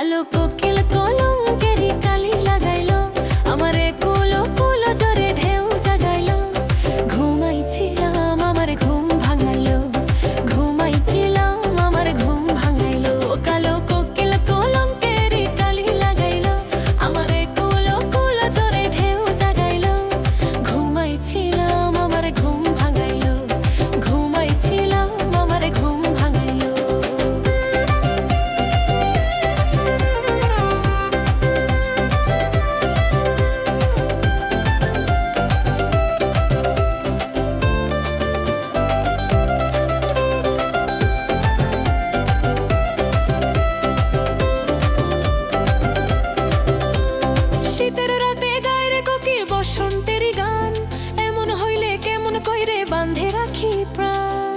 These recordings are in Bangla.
কালো কোকিল কলঙ্কেরি কালি লাগাইলো, আমারে কুলো কুলো জোরে ঢেউ জাগাইলো। ঘুমাইছিলাম আমার ঘুম ভাঙাইলো, ঘুমাইছিলাম আমার ঘুম ভাঙাইলো। কালো কোকিল কলঙ্কেরি কালি লাগাইলো, আমারে কুলো কুলো জোরে ঢেউ জাগাইলো। ঘুমাইছিলাম আমার ঘুম ভাঙাইলো, ঘুমাইছিলাম আমার ঘুম ভাঙাইলো। শীতের রাতে গায়ে রে কোকিল বসন্তেরই গান, এমন হইলে কেমন কইরে বাঁধে রাখি প্রাণ।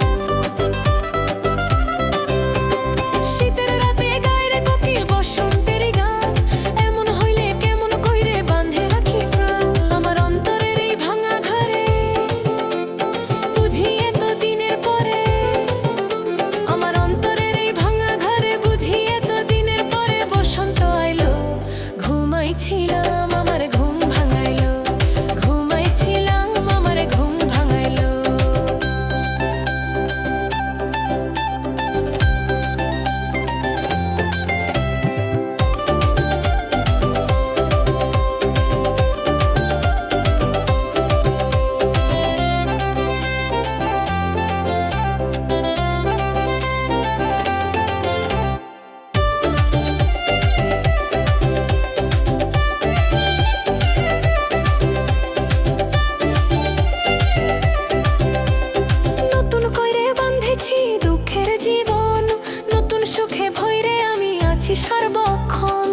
শীতের রাতে গায়ে রে কোকিল বসন্তেরই গান, এমন হইলে কেমন কইরে বাঁধে রাখি প্রাণ। আমার অন্তরের এই ভাঙা ঘরে বুঝি এত দিনের পরে, আমার অন্তরের এই ভাঙা ঘরে বুঝি এত দিনের পরে বসন্ত আইলো। ঘুমাইছিলাম আমার ঘুম ভাঙাইলো, ঘুমাইছিলাম আমার ঘুম ভাঙাইলো। নতুন কইরে বাঁধেছি দুঃখের জীবন, নতুন সুখে ভইরে আমি আছি সর্বক্ষণ।